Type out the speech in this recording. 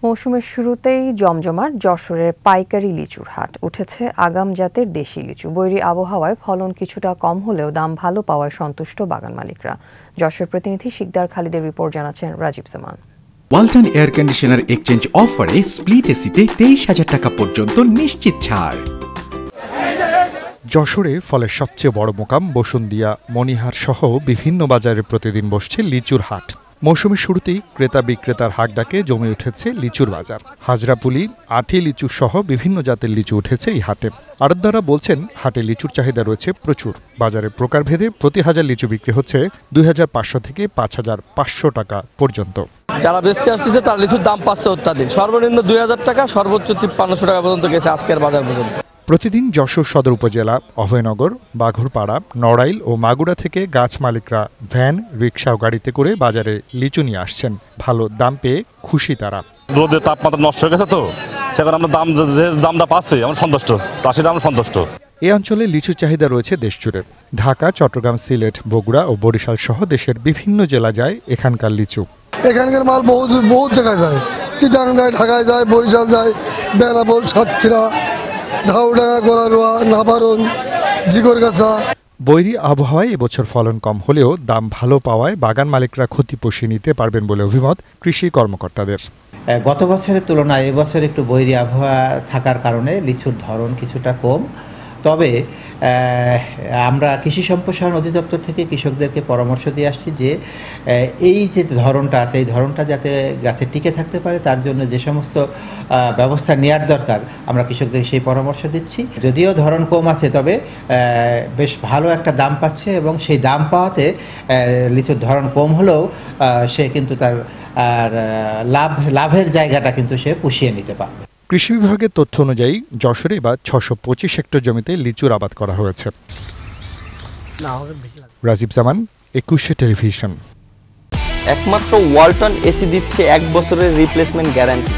মৌসুমের শুরুতেই জমজমাট যশোরের পাইকারি লিচুর হাট। উঠেছে আগাম জাতের দেশি লিচু। বৈরী আবহাওয়ায় ফলন কিছুটা কম হলেও দাম ভালো পাওয়ায় সন্তুষ্ট বাগান মালিকরা। যশোর প্রতিনিধি শিকদার খালিদের রিপোর্ট জানাচ্ছেন রাজীব জামান। ওয়ালটন এয়ার কন্ডিশনার এক্সচেঞ্জ অফারে স্প্লিট এসিতে 23,000 টাকা পর্যন্ত নিশ্চিত ছাড়। যশোরে ফলের সবচেয়ে বড় মোকাম বসুন্দিয়া, মনিহার সহ বিভিন্ন বাজারে প্রতিদিন বসছে লিচুর হাট। মৌসুমের শুরুতেই ক্রেতা বিক্রেতার হাক ডাকে জমে উঠেছে লিচুর বাজার। হাজরাপুলি, আটি লিচু সহ বিভিন্ন জাতের লিচু উঠেছে এই হাটে। আড়তদাররা বলছেন, হাটে লিচুর চাহিদা রয়েছে প্রচুর। বাজারে প্রকারভেদে প্রতি হাজার লিচু বিক্রি হচ্ছে 2,500 থেকে 5,500 টাকা পর্যন্ত। যারা বেচতে আসছে তার লিচুর দাম পাচ্ছে অত্যাধিক। সর্বনিম্ন 2,000 টাকা, সর্বোচ্চ 5,500 টাকা পর্যন্ত গেছে আজকের বাজার পর্যন্ত। প্রতিদিন যশোর সদর উপজেলা, অভয়নগর, বাঘরপাড়া, নড়াইল ও মাগুরা থেকে গাছ মালিকরা ভ্যান, রিকশা ও গাড়িতে করে বাজারে লিচু নিয়ে আসছেন। ভালো দাম পেয়ে খুশি তারা। রোদের তাপমাত্রা নষ্ট হয়ে গেছে তো, সেখানে আমরা দামটা পাচ্ছি, আমরা সন্তুষ্ট, চাষিরা আমরা সন্তুষ্ট। এই অঞ্চলে লিচুর চাহিদা রয়েছে দেশজুড়ে। ঢাকা, চট্টগ্রাম, সিলেট, বগুড়া ও বরিশাল সহ দেশের বিভিন্ন জেলা যায় এখানকার লিচু। এখানকার মাল বহুত জায়গায় যায়, চিটাং যায়, ঢাকায় যায়, বরিশাল যায়, বেনাপোল, সাতক্ষীরা, ধাউডাঙ্গা, গোলারোয়া, নাবারণ, জিগরগাছা। বৈরী আবহাওয়ায় এবছর ফলন কম হলেও দাম ভালো পাওয়ায় বাগান মালিকরা ক্ষতি পুষিয়ে নিতে পারবেন বলে অভিমত কৃষি কর্মকর্তাদের। গত বছরের তুলনায় এবছর একটু বৈরী আবহাওয়া থাকার কারণে লিচুর ধরন কিছুটা কম। তবে আমরা কৃষি সম্প্রসারণ অধিদপ্তর থেকে কৃষকদেরকে পরামর্শ দিয়ে আসছি যে এই যে ধরনটা আছে, এই ধরনটা যাতে গাছে টিকে থাকতে পারে তার জন্য যে সমস্ত ব্যবস্থা নেওয়ার দরকার আমরা কৃষকদের সেই পরামর্শ দিচ্ছি। যদিও ধরন কম আছে, তবে বেশ ভালো একটা দাম পাচ্ছে এবং সেই দাম পাওয়াতে লিচুর ধরন কম হলেও সে কিন্তু তার লাভের জায়গাটা কিন্তু সে পুষিয়ে নিতে পারবে। কৃষি বিভাগের তথ্য অনুযায়ী যশোরে এবার 625 হেক্টর জমিতে লিচুর আবাদ করা হয়েছে। রাজীব জামান, 21 টেলিভিশন। একমাত্র ওয়ালটন এসি দিচ্ছে 1 বছরের রিপ্লেসমেন্ট গ্যারান্টি।